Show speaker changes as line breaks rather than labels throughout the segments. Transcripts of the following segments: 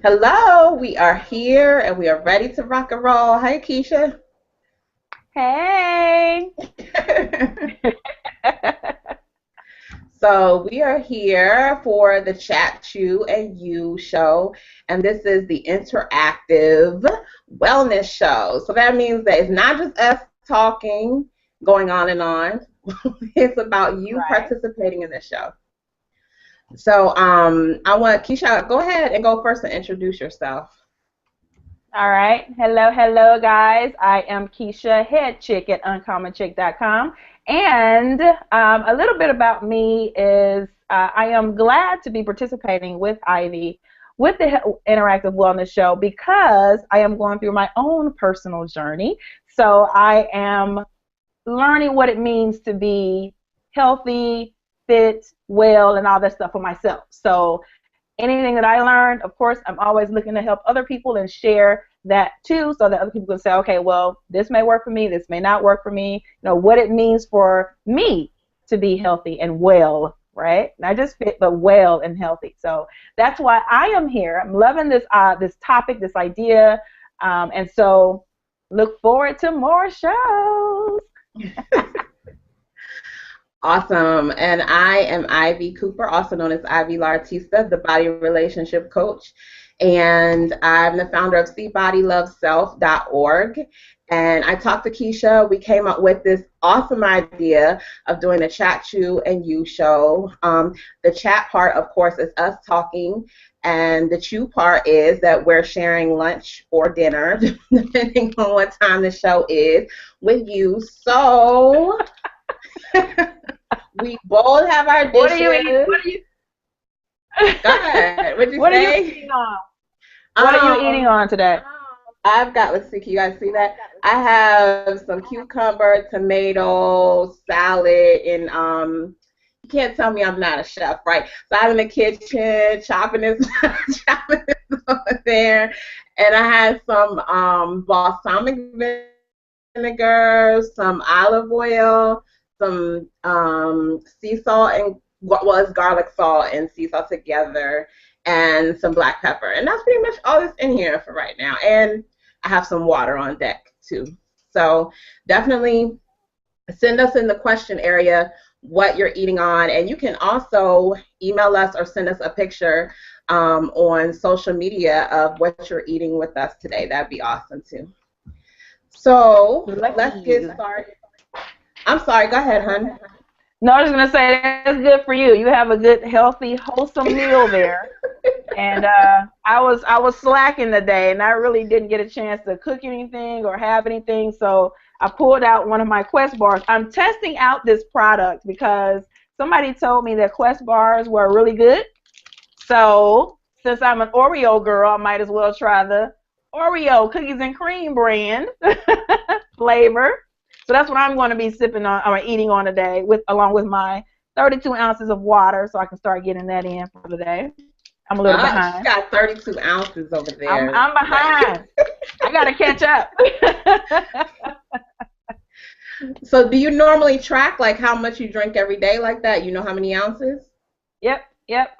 Hello, we are here and we are ready to rock and roll. Hi, Keisha.
Hey.
So, we are here for the Chat You and You show, and this is the interactive wellness show. So, that means that it's not just us talking, going on and on, it's about you
Right.
participating in the show. So, I want Keisha, go ahead and go first and introduce yourself.
All right. Hello, guys. I am Keisha, head chick at uncommonchick.com. And a little bit about me is I am glad to be participating with Ivy with the Interactive Wellness Show because I am going through my own personal journey. So I am learning what it means to be healthy, fit, well, and all that stuff for myself. So anything that I learned, of course, I'm always looking to help other people and share that too, so that other people can say, okay, well, this may work for me, this may not work for me. What it means for me to be healthy and well, right? Not just fit, but well and healthy. So that's why I am here. I'm loving this topic, this idea, and so look forward to more shows.
Awesome. And I am Ivy Cooper, also known as Ivy Lartista, the body relationship coach. And I'm the founder of SeeBodyLoveSelf.org. And I talked to Keisha. We came up with this awesome idea of doing a Chat You and You show. The chat part, of course, is us talking. And the chew part is that we're sharing lunch or dinner, depending on what time the show is, with you. So we both have our
What are you eating?
dishes. Go ahead. What'd you
What are you
say?
eating on? What are you eating
Um,
on today?
I've got, let's see, can you guys see that? I have some cucumber, tomato, salad, and you can't tell me I'm not a chef, right? So I'm in the kitchen chopping this, chopping this over there, and I had some balsamic vinegar, some olive oil, some sea salt and what was garlic salt and sea salt together, and some black pepper. And that's pretty much all that's in here for right now. And I have some water on deck too. So definitely send us in the question area what you're eating on. And you can also email us or send us a picture on social media of what you're eating with us today. That'd be awesome too. So
Lucky
let's get
you.
started. I'm sorry, go ahead, hon.
No, I was gonna say that's good for you. You have a good, healthy, wholesome meal there. And I was slacking today, and I really didn't get a chance to cook anything or have anything. So I pulled out one of my Quest bars. I'm testing out this product because somebody told me that Quest bars were really good. So since I'm an Oreo girl, I might as well try the Oreo cookies and cream brand flavor. So that's what I'm going to be sipping on or eating on today, with along with my 32 ounces of water, so I can start getting that in for the day. I'm a little
She
behind.
got 32 ounces over
I'm
there.
I'm behind. I gotta catch up.
So do you normally track like how much you drink every day like that? You know how many ounces?
Yep.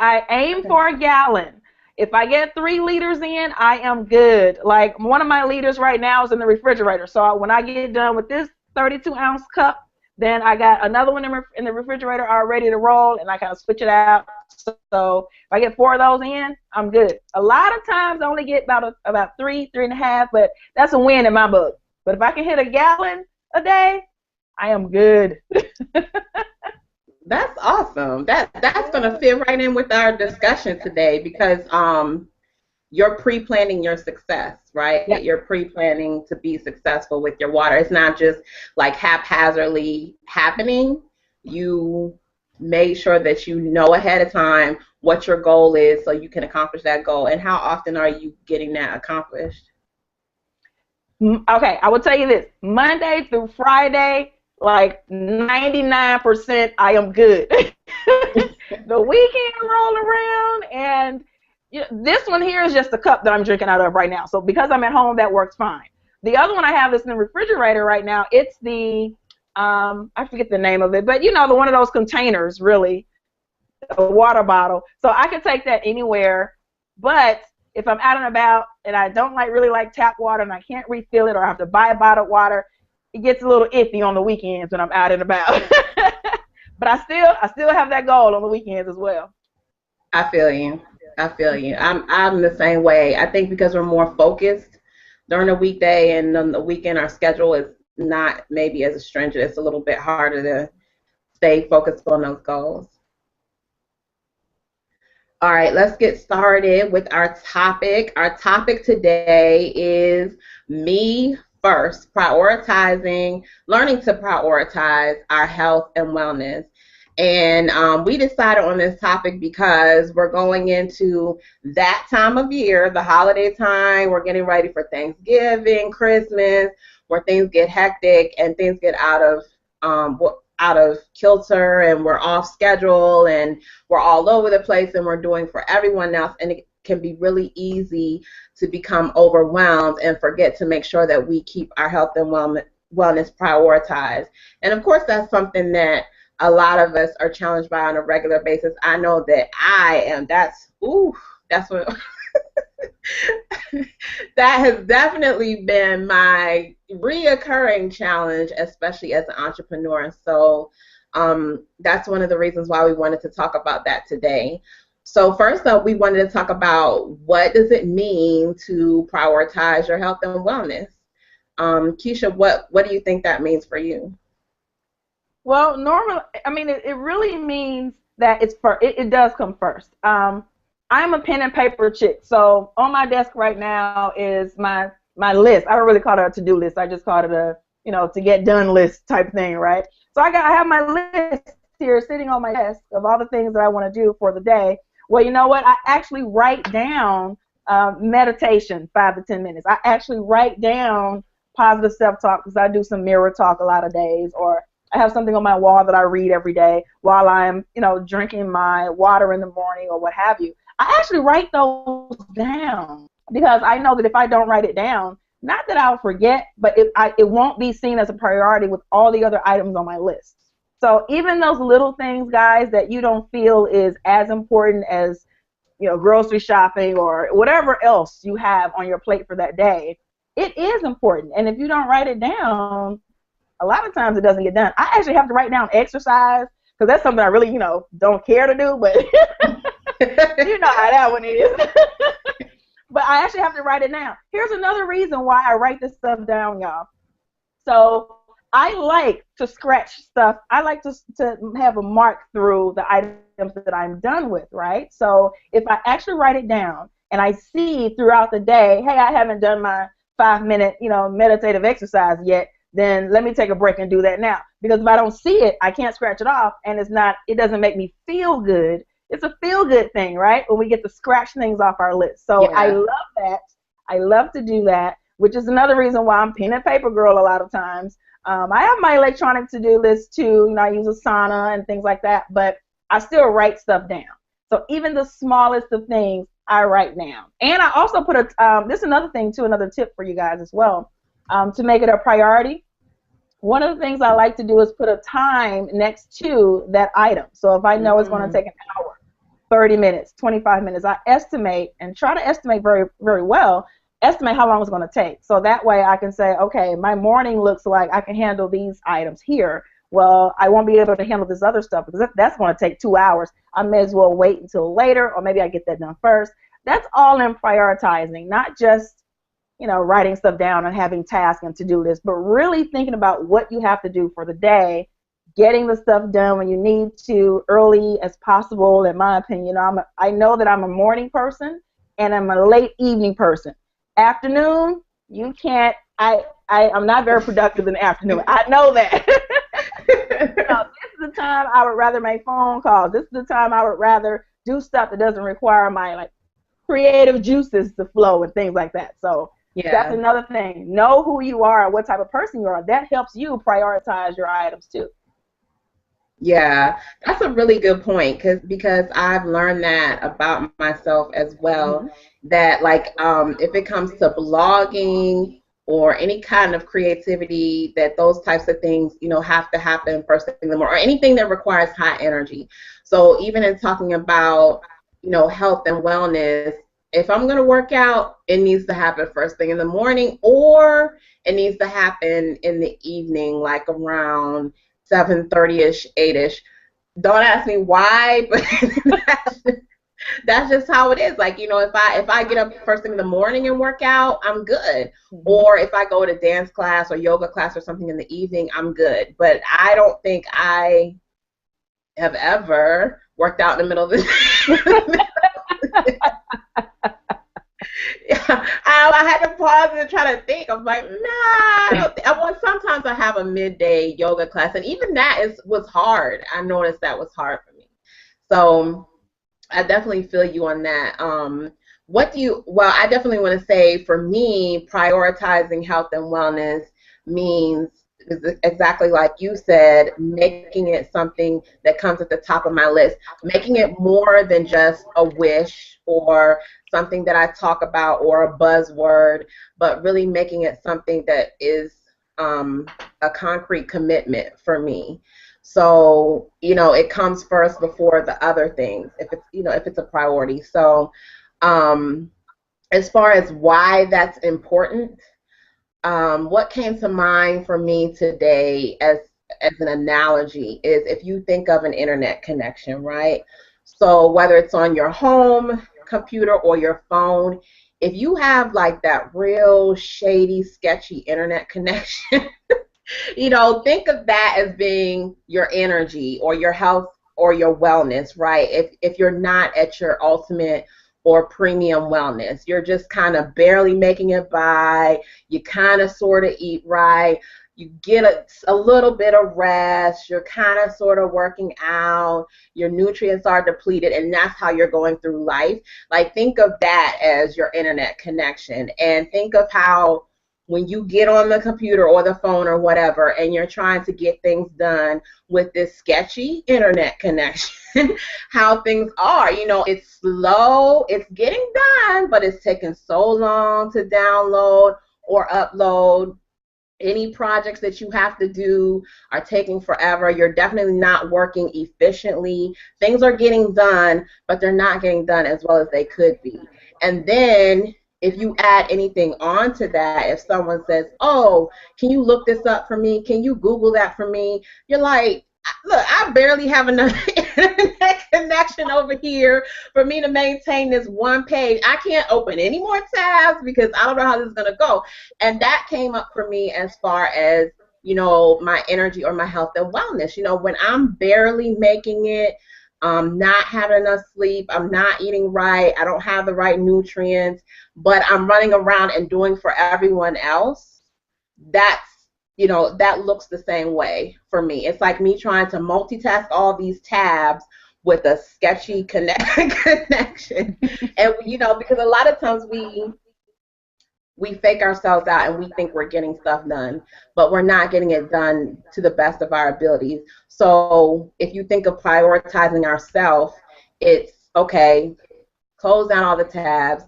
I aim
Okay.
for a gallon. If I get 3 liters in, I am good. Like one of my liters right now is in the refrigerator. So when I get done with this 32-ounce cup, then I got another one in the refrigerator all ready to roll, and I kind of switch it out. So if I get 4 of those in, I'm good. A lot of times I only get about three and a half, but that's a win in my book. But if I can hit a gallon a day, I am good.
That's awesome. That's gonna fit right in with our discussion today because you're pre-planning your success, right?
Yep.
You're pre-planning to be successful with your water. It's not just like haphazardly happening. You made sure that you know ahead of time what your goal is so you can accomplish that goal. And how often are you getting that accomplished?
Okay, I will tell you this. Monday through Friday, like 99%, I am good. The weekend roll around, and this one here is just a cup that I'm drinking out of right now. So because I'm at home, that works fine. The other one I have is in the refrigerator right now. It's the, I forget the name of it, but the one of those containers, really, a water bottle. So I could take that anywhere, but if I'm out and about and I don't really like tap water and I can't refill it or I have to buy bottled water, it gets a little iffy on the weekends when I'm out and about. But I still have that goal on the weekends as well.
I feel you. I feel you. I'm the same way. I think because we're more focused during the weekday and on the weekend, our schedule is not maybe as stringent. It's a little bit harder to stay focused on those goals. All right, let's get started with our topic. Our topic today is me first, learning to prioritize our health and wellness. And we decided on this topic because we're going into that time of year, the holiday time. We're getting ready for Thanksgiving, Christmas, where things get hectic and things get out of kilter, and we're off schedule, and we're all over the place, and we're doing for everyone else, and it can be really easy to become overwhelmed and forget to make sure that we keep our health and wellness prioritized. And of course, that's something that a lot of us are challenged by on a regular basis. I know that I am. That's what that has definitely been my reoccurring challenge, especially as an entrepreneur. And so that's one of the reasons why we wanted to talk about that today. So first up, we wanted to talk about what does it mean to prioritize your health and wellness. Keisha, what do you think that means for you?
Well, normally, I mean, it really means that it does come first. I'm a pen and paper chick, so on my desk right now is my list. I don't really call it a to-do list. I just call it a to get done list type thing, right? So I have my list here sitting on my desk of all the things that I want to do for the day. Well, you know what? I actually write down meditation, 5 to 10 minutes. I actually write down positive self-talk because I do some mirror talk a lot of days, or I have something on my wall that I read every day while I'm, drinking my water in the morning or what have you. I actually write those down because I know that if I don't write it down, not that I'll forget, but it won't be seen as a priority with all the other items on my list. So even those little things, guys, that you don't feel is as important as, grocery shopping or whatever else you have on your plate for that day, it is important. And if you don't write it down, a lot of times it doesn't get done. I actually have to write down exercise because that's something I really, don't care to do, but you know how that one is. But I actually have to write it down. Here's another reason why I write this stuff down, y'all. So I like to scratch stuff. I like to have a mark through the items that I'm done with, right? So if I actually write it down and I see throughout the day, hey, I haven't done my 5-minute, meditative exercise yet, then let me take a break and do that now. Because if I don't see it, I can't scratch it off, and it doesn't make me feel good. It's a feel-good thing, right? When we get to scratch things off our list. So yeah. I love that. I love to do that, which is another reason why I'm pen and paper girl a lot of times. I have my electronic to-do list too. I use Asana and things like that, but I still write stuff down. So even the smallest of things, I write down. And I also put this is another thing too, another tip for you guys as well, to make it a priority. One of the things I like to do is put a time next to that item. So if I know it's going to take an hour, 30 minutes, 25 minutes, I estimate and try to estimate very, very well, estimate how long it's going to take. So that way I can say, okay, my morning looks like I can handle these items here. Well, I won't be able to handle this other stuff because that's going to take 2 hours. I may as well wait until later, or maybe I get that done first. That's all in prioritizing, not just writing stuff down and having tasks and to-do lists, but really thinking about what you have to do for the day, getting the stuff done when you need to, early as possible, in my opinion. I know that I'm a morning person and I'm a late evening person. Afternoon, you can't, I'm not very productive in the afternoon. I know that. This is the time I would rather make phone calls. This is the time I would rather do stuff that doesn't require my creative juices to flow and things like that. So yeah. That's another thing. Know who you are and what type of person you are. That helps you prioritize your items too.
Yeah, that's a really good point because I've learned that about myself as well, that if it comes to blogging or any kind of creativity, that those types of things, have to happen first thing in the morning, or anything that requires high energy. So even in talking about, health and wellness, if I'm gonna work out, it needs to happen first thing in the morning, or it needs to happen in the evening, like around 7:30 ish, 8ish. Don't ask me why, but that's that's just how it is. Like, if I get up first thing in the morning and work out, I'm good.
Hmm.
Or if I go to dance class or yoga class or something in the evening, I'm good. But I don't think I have ever worked out in the middle of the yeah, I had to pause and try to think. I'm like, nah, I don't think. Well, sometimes I have a midday yoga class, and even that was hard. I noticed that was hard for me. So I definitely feel you on that. Well, I definitely want to say for me, prioritizing health and wellness means exactly like you said, making it something that comes at the top of my list, making it more than just a wish or something that I talk about or a buzzword, but really making it something that is um, a concrete commitment for me. So, it comes first before the other things if it's a priority. So, um, as far as why that's important, what came to mind for me today as an analogy is if you think of an internet connection, right? So whether it's on your home computer or your phone, if you have like that real shady, sketchy internet connection, think of that as being your energy or your health or your wellness, right? If you're not at your ultimate or premium wellness, you're just kind of barely making it by, you kind of sort of eat right, you get a little bit of rest, you're kind of sort of working out, your nutrients are depleted, and that's how you're going through life. Like, think of that as your internet connection, and think of how when you get on the computer or the phone or whatever and you're trying to get things done with this sketchy internet connection, how things are. It's slow, it's getting done, but it's taking so long to download or upload. Any projects that you have to do are taking forever. You're definitely not working efficiently. Things are getting done, but they're not getting done as well as they could be. And then if you add anything onto that, if someone says, "Oh, can you look this up for me? Can you Google that for me?" You're like, "Look, I barely have enough internet connection over here for me to maintain this one page. I can't open any more tabs because I don't know how this is going to go." And that came up for me as far as my energy or my health and wellness. When I'm barely making it, not having enough sleep, I'm not eating right, I don't have the right nutrients, but I'm running around and doing for everyone else, that's that looks the same way for me. It's like me trying to multitask all these tabs with a sketchy connection. And because a lot of times we fake ourselves out and we think we're getting stuff done, but we're not getting it done to the best of our abilities. So if you think of prioritizing ourselves, it's okay, close down all the tabs.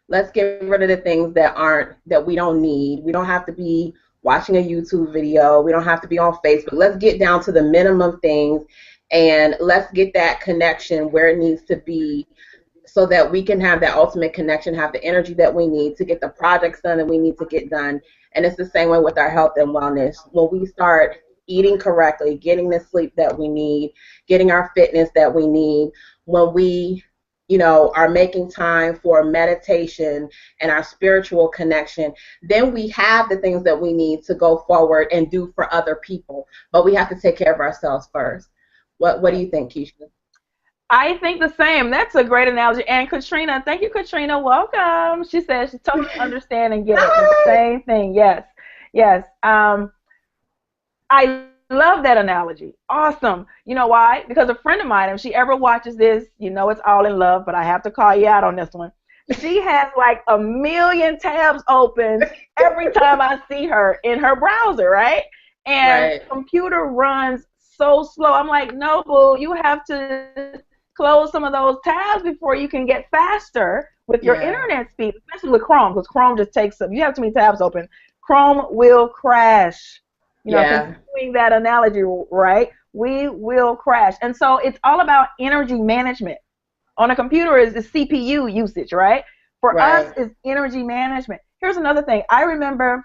Let's get rid of the things that we don't need. We don't have to be watching a YouTube video. We don't have to be on Facebook. Let's get down to the minimum things and let's get that connection where it needs to be so that we can have that ultimate connection, have the energy that we need to get the projects done that we need to get done. And it's the same way with our health and wellness. When we start eating correctly, getting the sleep that we need, getting our fitness that we need, when we are making time for meditation and our spiritual connection, then we have the things that we need to go forward and do for other people. But we have to take care of ourselves first. What do you think, Keisha?
I think the same. That's a great analogy. And Katrina, thank you, Katrina. Welcome. She says she totally understand and get it. The
Hi.
same thing. Yes. Yes. I love that analogy. Awesome. You know why? Because a friend of mine, if she ever watches this, it's all in love, but I have to call you out on this one. She has like a million tabs open every time I see her in her browser, right? And
Right.
computer runs so slow. I'm like, no, boo, you have to close some of those tabs before you can get faster with your
Yeah.
internet speed, especially with Chrome, because Chrome just takes up, you have too many tabs open, Chrome will crash.
Yeah.
Continuing that analogy, right? We will crash. And so it's all about energy management. On a computer is the CPU usage, right? For us,
Right.
it's energy management. Here's another thing. I remember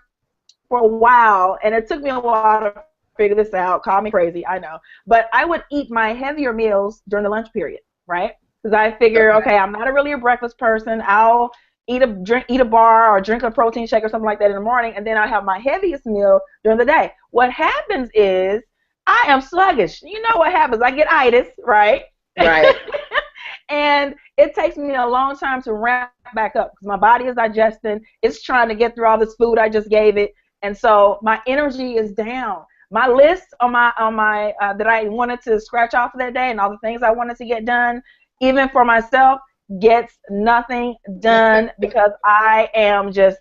for a while, and it took me a while to figure this out. Call me crazy, I know. But I would eat my heavier meals during the lunch period, right? Because I figure,
Okay.
okay, I'm not really a breakfast person. I'll eat a bar or drink a protein shake or something like that in the morning, and then I have my heaviest meal during the day. What happens is I am sluggish. You know what happens? I get itis, right?
Right.
And it takes me a long time to ramp back up because my body is digesting. It's trying to get through all this food I just gave it, and so my energy is down. My list on my that I wanted to scratch off of that day and all the things I wanted to get done, even for myself, gets nothing done because I am just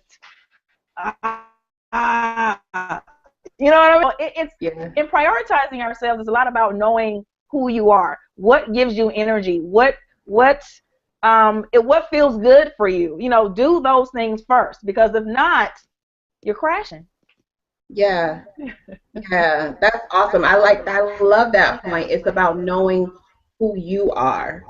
you know what I mean? It's
Yeah.
in prioritizing ourselves. It's a lot about knowing who you are, what gives you energy, what what feels good for you. You know, do those things first because if not, you're crashing.
Yeah. Yeah. That's awesome. I love that point. It's about knowing who you are.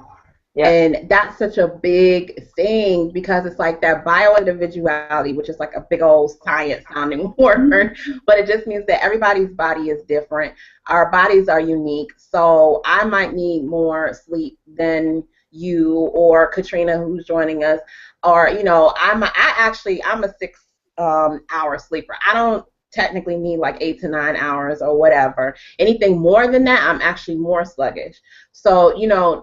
Yeah.
And that's such a big thing because it's like that bio individuality, which is like a big old science sounding word, but it just means that everybody's body is different. Our bodies are unique. So I might need more sleep than you or Katrina who's joining us. Or, I'm a 6 hour sleeper. I don't technically need like 8 to 9 hours or whatever. Anything more than that, I'm actually more sluggish. So,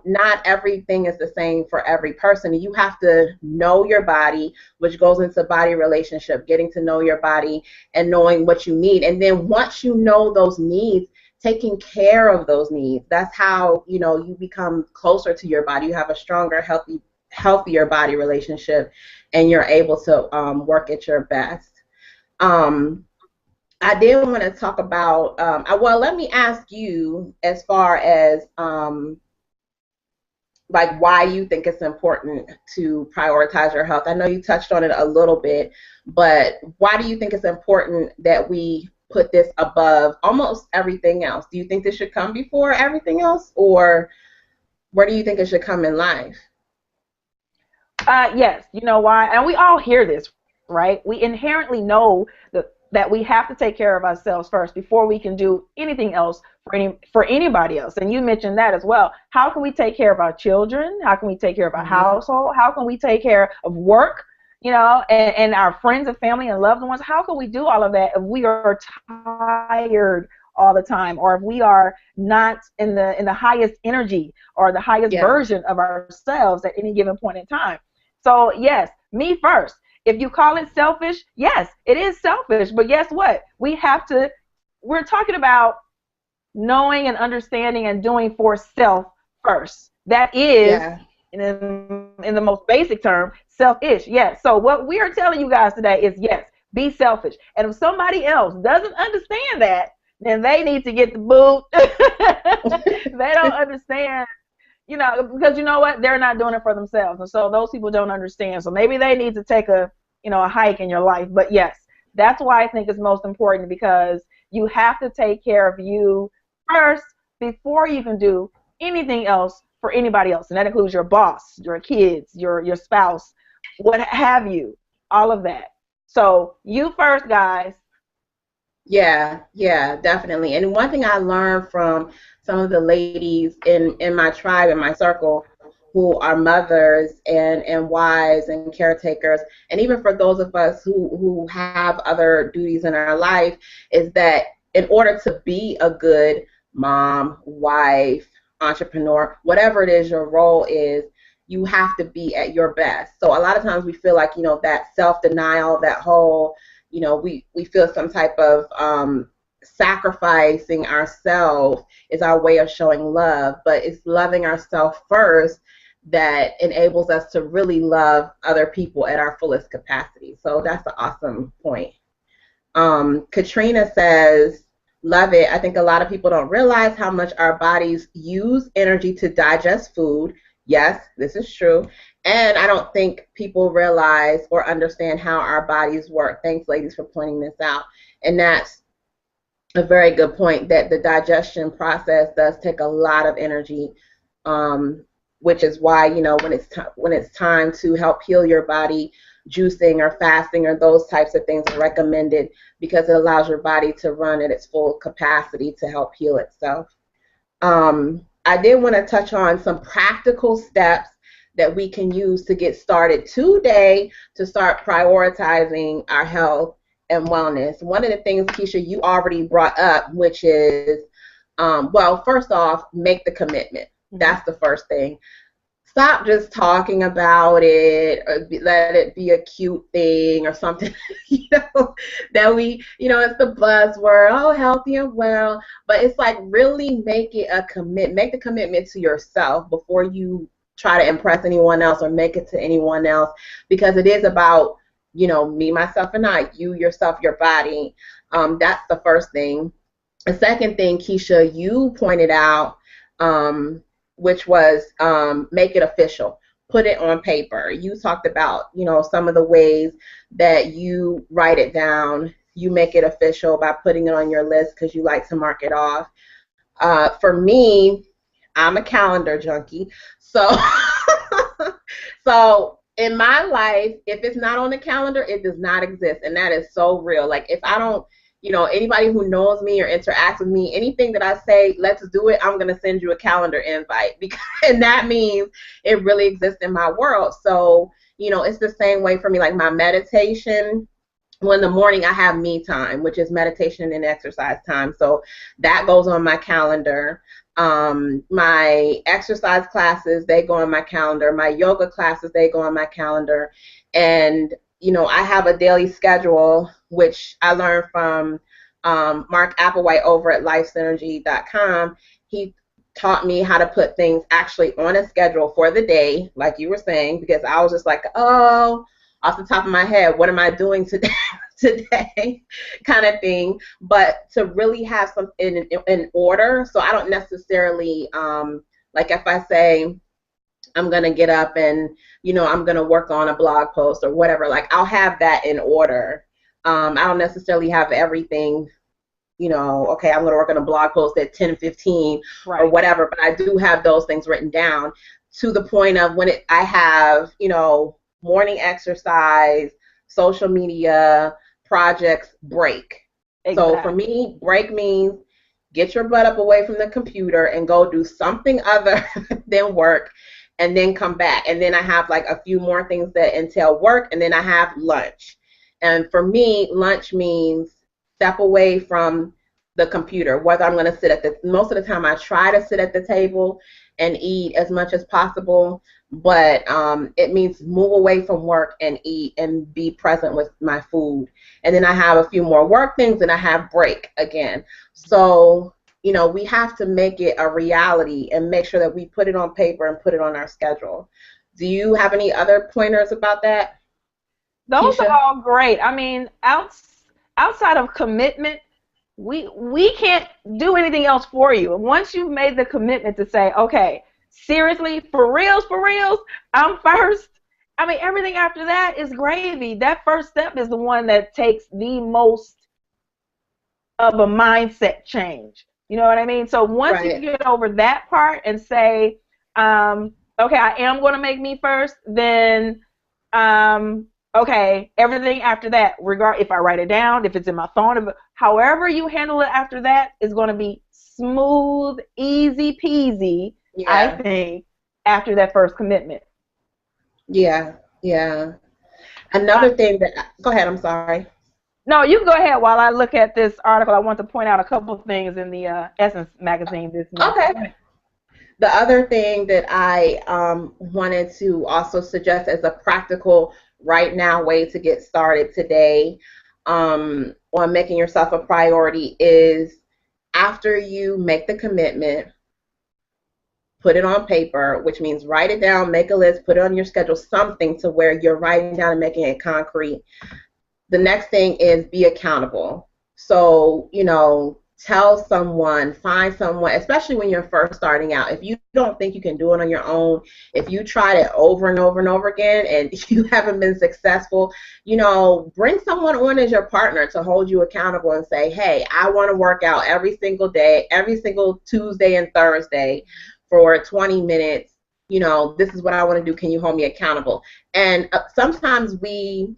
not everything is the same for every person. You have to know your body, which goes into body relationship, getting to know your body and knowing what you need. And then once you know those needs, taking care of those needs. That's how, you become closer to your body. You have a stronger, healthier body relationship, and you're able to work at your best. Um, I did want to talk about, well, let me ask you as far as like why you think it's important to prioritize your health. I know you touched on it a little bit, but why do you think it's important that we put this above almost everything else? Do you think this should come before everything else, or where do you think it should come in life?
Yes, you know why? And we all hear this, right? We inherently know that we have to take care of ourselves first before we can do anything else for anybody else. And you mentioned that as well. How can we take care of our children? How can we take care of our
Hmm.
household? How can we take care of work? And our friends and family and loved ones. How can we do all of that if we are tired all the time, or if we are not in the highest energy or the highest
Yeah,
version of ourselves at any given point in time? So yes, me first. If you call it selfish, yes, it is selfish. But guess what? We're talking about knowing and understanding and doing for self first. That is,
yeah,
in the most basic term, selfish. Yes. So what we are telling you guys today is yes, be selfish. And if somebody else doesn't understand that, then they need to get the boot. They don't understand, because you know what? They're not doing it for themselves. And so those people don't understand. So maybe they need to take a hike in your life. But yes, that's why I think it's most important because you have to take care of you first before you can do anything else for anybody else. And that includes your boss, your kids, your spouse, what have you, all of that. So you first, guys.
yeah, yeah, definitely. And one thing I learned from some of the ladies in my tribe, in my circle, who are mothers and wives and caretakers, and even for those of us who have other duties in our life, is that in order to be a good mom, wife, entrepreneur, whatever it is your role is, you have to be at your best. So a lot of times we feel like, that self-denial, that whole, we feel some type of sacrificing ourselves is our way of showing love, but it's loving ourselves first that enables us to really love other people at our fullest capacity. So that's an awesome point. Katrina says, love it. I think a lot of people don't realize how much our bodies use energy to digest food. Yes, this is true. And I don't think people realize or understand how our bodies work. Thanks, ladies, for pointing this out. And that's a very good point that the digestion process does take a lot of energy, um, which is why, when it's time to help heal your body, juicing or fasting or those types of things are recommended because it allows your body to run at its full capacity to help heal itself. I did want to touch on some practical steps that we can use to get started today to start prioritizing our health and wellness. One of the things, Keisha, you already brought up, which is, well, first off, make the commitment. That's the first thing. Stop just talking about it or let it be a cute thing or something, that it's the buzzword, oh, healthy and well. But it's like really make it a make the commitment to yourself before you try to impress anyone else or make it to anyone else, because it is about, me, myself, and I, you, yourself, your body. That's the first thing. The second thing, Keisha, you pointed out, which was make it official. Put it on paper. You talked about, some of the ways that you write it down. You make it official by putting it on your list because you like to mark it off. For me, I'm a calendar junkie. So, so in my life, if it's not on the calendar, it does not exist. And that is so real. Like if I don't, anybody who knows me or interacts with me, anything that I say, let's do it, I'm going to send you a calendar invite, because, and that means it really exists in my world. So, it's the same way for me, like my meditation. Well, in the morning I have me time, which is meditation and exercise time. So that goes on my calendar. My exercise classes, they go on my calendar. My yoga classes, they go on my calendar. And I have a daily schedule, which I learned from Mark Applewhite over at lifesynergy.com. He taught me how to put things actually on a schedule for the day, like you were saying, because I was just like, oh, off the top of my head, what am I doing today kind of thing. But to really have something in order, so I don't necessarily, like if I say, I'm going to get up and, I'm going to work on a blog post or whatever. Like I'll have that in order. I don't necessarily have everything, okay, I'm going to work on a blog post at 10:15 or whatever. But I do have those things written down to the point of when I have, morning exercise, social media, projects, break. Exactly. So for me, break means get your butt up away from the computer and go do something other than work, and then come back. And then I have like a few more things that entail work, and then I have lunch. And for me, lunch means step away from the computer, whether I'm going to sit most of the time I try to sit at the table and eat as much as possible, but it means move away from work and eat and be present with my food. And then I have a few more work things, and I have break again. So we have to make it a reality and make sure that we put it on paper and put it on our schedule. Do you have any other pointers about that,
Those
Keisha?
are all great. I mean, outside of commitment, we can't do anything else for you. And once you've made the commitment to say, okay, seriously, for reals, I'm first. I mean, everything after that is gravy. That first step is the one that takes the most of a mindset change. You know what I mean? So once you get over that part and say, okay, I am going to make me first, then, okay, everything after that, if I write it down, if it's in my phone, however you handle it after that is going to be smooth, easy peasy, I think, after that first commitment.
Yeah. Another thing go ahead, I'm sorry.
No, you can go ahead while I look at this article. I want to point out a couple of things in the Essence magazine this month.
Okay. The other thing that I wanted to also suggest as a practical right now way to get started today on making yourself a priority is, after you make the commitment, put it on paper, which means write it down, make a list, put it on your schedule, something to where you're writing down and making it concrete. The next thing is be accountable. So, tell someone, find someone, especially when you're first starting out. If you don't think you can do it on your own, if you tried it over and over and over again and you haven't been successful, bring someone on as your partner to hold you accountable and say, hey, I want to work out every single day, every single Tuesday and Thursday for 20 minutes. this is what I want to do. Can you hold me accountable? And sometimes we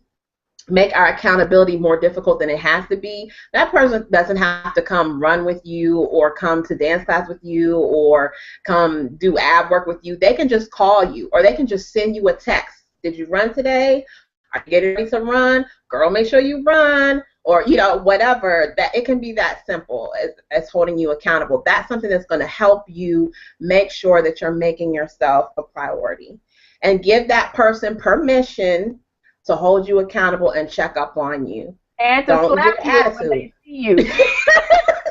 make our accountability more difficult than it has to be. That person doesn't have to come run with you or come to dance class with you or come do ab work with you. They can just call you or they can just send you a text. Did you run today? Are you getting ready to run? Girl, make sure you run. Or, whatever. That it can be that simple as holding you accountable. That's something that's going to help you make sure that you're making yourself a priority. And give that person permission to hold you accountable and check up on you.
And to
Don't
slap
get
you
an
when
attitude.
they see you.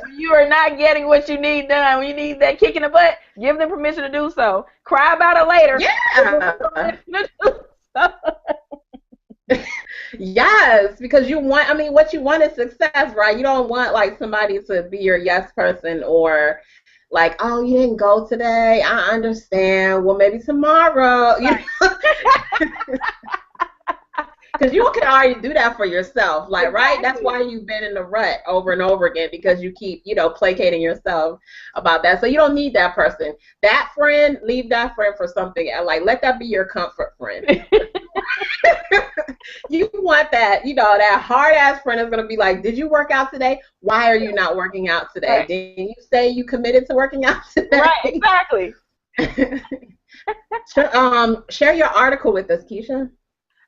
When you are not getting what you need done, when you need that kick in the butt, give them permission to do so. Cry about it later.
Yeah. Yes, because what you want is success, right? You don't want like somebody to be your yes person or like, oh, you didn't go today. I understand. Well, maybe tomorrow.
Right.
Because you can already do that for yourself, like, right? That's
Exactly.
why you've been in the rut over and over again because you keep, placating yourself about that. So you don't need that person. That friend, leave that friend for something. Like, let that be your comfort friend. You want that, that hard ass friend is gonna be like, did you work out today? Why are you not working out today?
Right.
Didn't you say you committed to working out today?
Right, exactly.
Share your article with us, Keisha.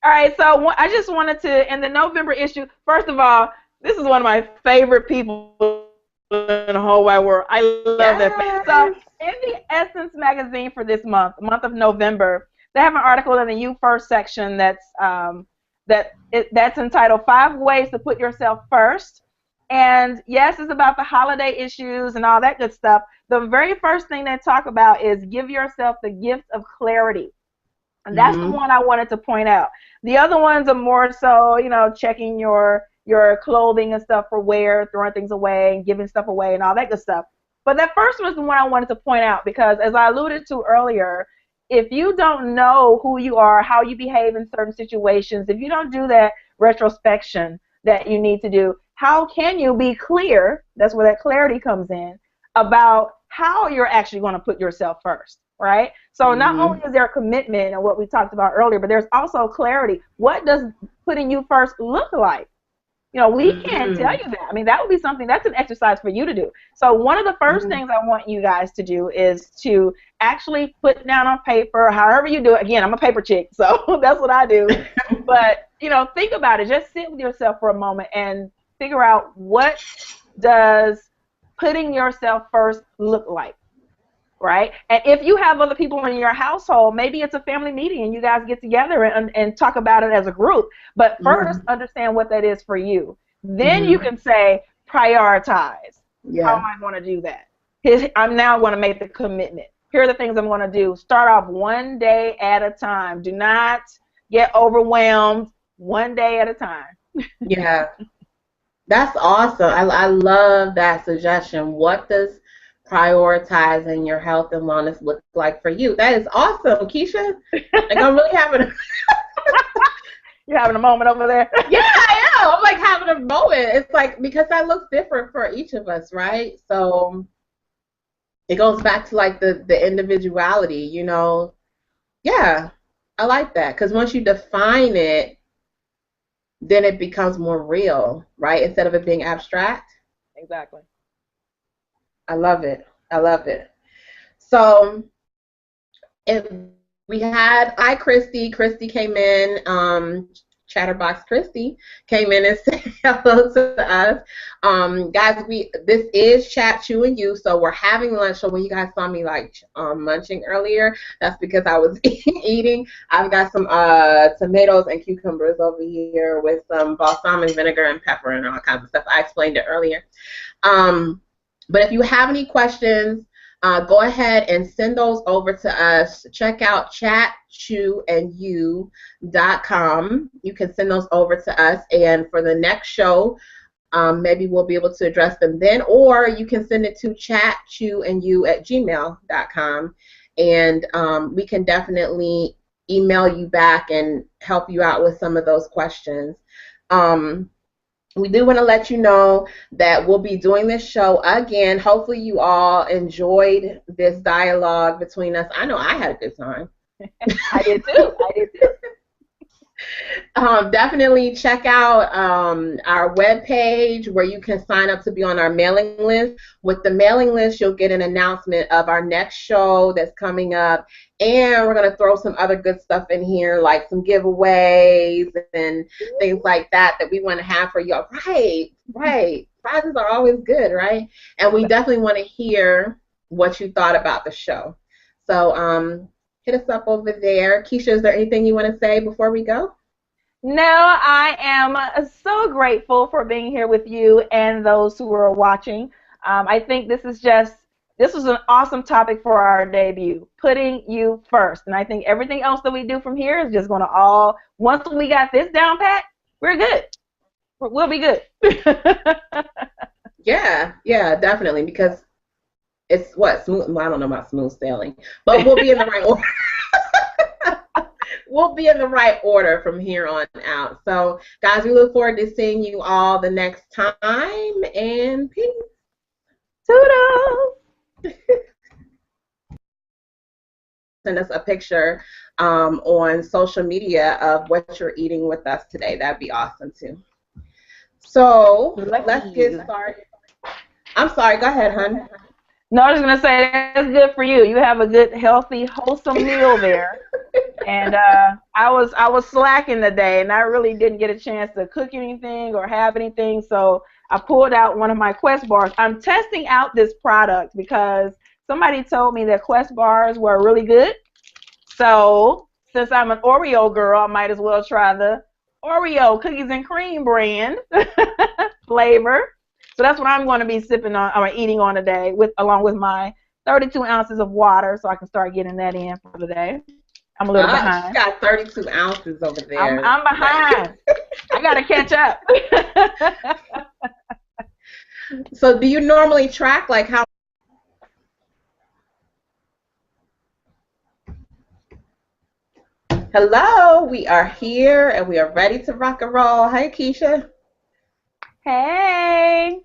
All right, so I just wanted to, in the November issue, first of all, this is one of my favorite people in the whole wide world. I love that. So,
Yes.
in the Essence magazine for this month of November, they have an article in the You First section that's entitled "5 Ways to Put Yourself First." And yes, it's about the holiday issues and all that good stuff. The very first thing they talk about is give yourself the gift of clarity. And that's the one I wanted to point out. The other ones are more so, checking your clothing and stuff for wear, throwing things away and giving stuff away and all that good stuff. But that first one is the one I wanted to point out because as I alluded to earlier, if you don't know who you are, how you behave in certain situations, if you don't do that retrospection that you need to do, how can you be clear? That's where that clarity comes in about how you're actually going to put yourself first, right? So not only is there a commitment and what we talked about earlier, but there's also clarity. What does putting you first look like? We can't tell you that. I mean, that would be something, that's an exercise for you to do. So one of the first things I want you guys to do is to actually put down on paper, however you do it. Again, I'm a paper chick, so that's what I do. But, think about it. Just sit with yourself for a moment and figure out what does putting yourself first look like. Right? And if you have other people in your household, maybe it's a family meeting and you guys get together and talk about it as a group. But first, understand what that is for you. Then you can say, prioritize.
Yeah.
How am I going to do that? I'm now going to make the commitment. Here are the things I'm going to do. Start off one day at a time. Do not get overwhelmed. One day at a time.
Yeah. That's awesome. I love that suggestion. What does prioritizing your health and wellness look like for you? That is awesome, Keisha. Like I'm really having
You're having a moment over there.
Yeah, I am. I'm like having a moment. It's like because that looks different for each of us, right? So it goes back to like the individuality, Yeah, I like that because once you define it, then it becomes more real, right? Instead of it being abstract.
Exactly.
I love it. I love it. So if we had Christy. Christy came in, Chatterbox Christy came in and said hello to us. Guys, this is Chat Chew and You, so we're having lunch. So when you guys saw me like munching earlier, that's because I was eating. I've got some tomatoes and cucumbers over here with some balsamic vinegar and pepper and all kinds of stuff. I explained it earlier. But if you have any questions, go ahead and send those over to us. Check out chatchewandyou.com. You can send those over to us, and for the next show, maybe we'll be able to address them then, or you can send it to chatchewandyou@gmail.com, and we can definitely email you back and help you out with some of those questions. We do want to let you know that we'll be doing this show again. Hopefully, you all enjoyed this dialogue between us. I know I had a good time.
I did too. I did too.
Definitely check out our webpage where you can sign up to be on our mailing list. With the mailing list, you'll get an announcement of our next show that's coming up. And we're going to throw some other good stuff in here, like some giveaways and things like that we want to have for y'all. Right, right. Prizes are always good, right? And we definitely want to hear what you thought about the show. So hit us up over there. Keisha, is there anything you want to say before we go?
No, I am so grateful for being here with you and those who are watching. I think this was an awesome topic for our debut, putting you first. And I think everything else that we do from here is just going to once we got this down pat, we're good. We'll be good.
Yeah, yeah, definitely. Because it's what smooth. Well, I don't know about smooth sailing, but we'll be in the right order. We'll be in the right order from here on out. So, guys, we look forward to seeing you all the next time. And peace.
Toodles.
Send us a picture on social media of what you're eating with us today. That'd be awesome too. So let's get started. I'm sorry. Go ahead, hon.
No, I was going to say that's good for you. You have a good, healthy, wholesome meal there. And I was slacking today, and I really didn't get a chance to cook anything or have anything. So I pulled out one of my Quest bars. I'm testing out this product because somebody told me that Quest bars were really good. So since I'm an Oreo girl, I might as well try the Oreo cookies and cream brand flavor. So that's what I'm going to be sipping on or eating on today, along with my 32 ounces of water, so I can start getting that in for the day. I'm a little behind.
She got 32 ounces over there.
I'm behind. I got to catch up.
So do you normally track like how? Hello, we are here and we are ready to rock and roll. Hey, Keisha.
Hey.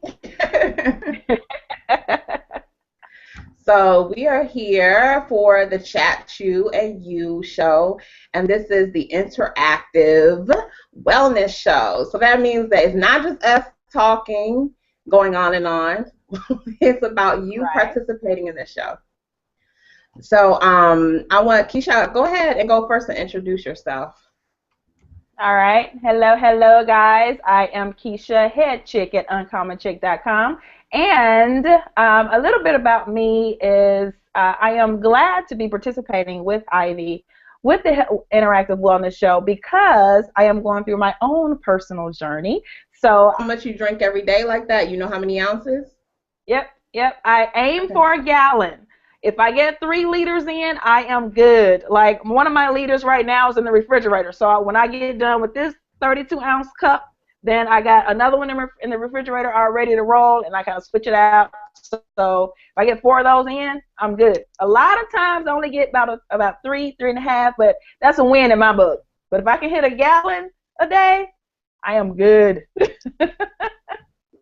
So we are here for the Chat Chew and You show, and this is the interactive wellness show. So that means that it's not just us talking, going on and on. It's about you participating in the show. So I want Keisha, go ahead and go first and introduce yourself.
All right. Hello, guys. I am Keisha, head chick at uncommonchick.com. And a little bit about me is I am glad to be participating with Ivy with the Interactive Wellness Show because I am going through my own personal journey. So
how much you drink every day like that? You know how many ounces?
Yep. I aim for a gallon. If I get 3 liters in, I am good. Like one of my liters right now is in the refrigerator. So when I get done with this 32-ounce cup, then I got another one in the refrigerator all ready to roll, and I kind of switch it out. So if I get 4 of those in, I'm good. A lot of times I only get about 3.5, but that's a win in my book. But if I can hit a gallon a day, I am good.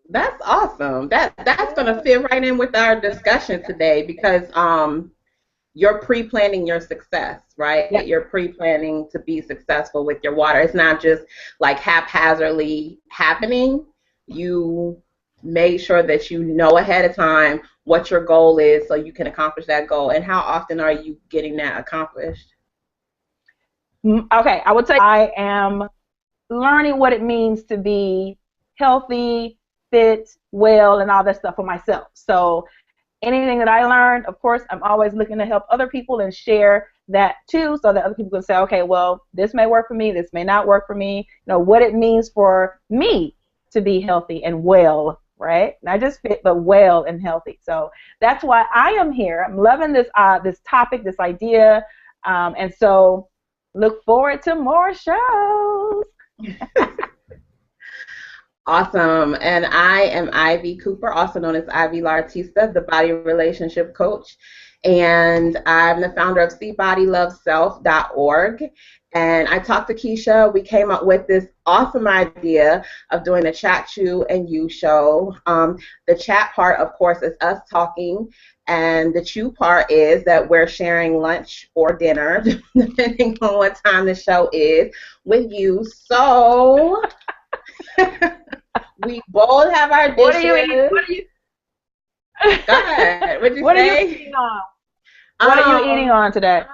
That's awesome. That's gonna fit right in with our discussion today because you're pre-planning your success, right?
Yep.
You're pre-planning to be successful with your water. It's not just like haphazardly happening. You made sure that you know ahead of time what your goal is so you can accomplish that goal. And how often are you getting that accomplished?
Okay, I would say I am learning what it means to be healthy, fit, well, and all that stuff for myself. So anything that I learned, of course, I'm always looking to help other people and share that too, so that other people can say, okay, well, this may work for me, this may not work for me. You know, what it means for me to be healthy and well, right? Not just fit, but well and healthy. So that's why I am here. I'm loving this this topic, this idea, and so look forward to more shows.
Awesome. And I am Ivy Cooper, also known as Ivy Lartista, the body relationship coach. and I'm the founder of SeeBodyLoveSelf.org. And I talked to Keisha. We came up with this awesome idea of doing a Chat Chew and You show. The chat part, of course, is us talking, and the chew part is that we're sharing lunch or dinner, depending on what time the show is, with you. So we both have our
What are you eating?
dishes. Go ahead. What'd you
What are you
say?
eating on? What are you eating on today?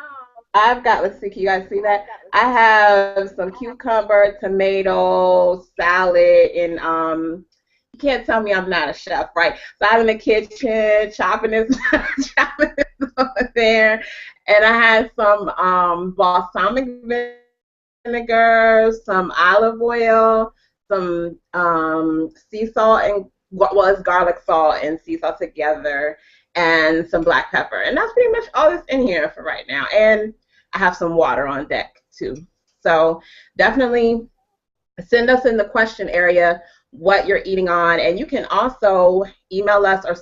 I've got, let's see, can you guys see that? I have some cucumber, tomato, salad, and you can't tell me I'm not a chef, right? So I'm in the kitchen chopping this, chopping this over there, and I had some balsamic vinegar, some olive oil, some sea salt, and what was garlic salt and sea salt together, and some black pepper. And that's pretty much all that's in here for right now. And I have some water on deck too. So definitely send us in the question area what you're eating on. And you can also email us or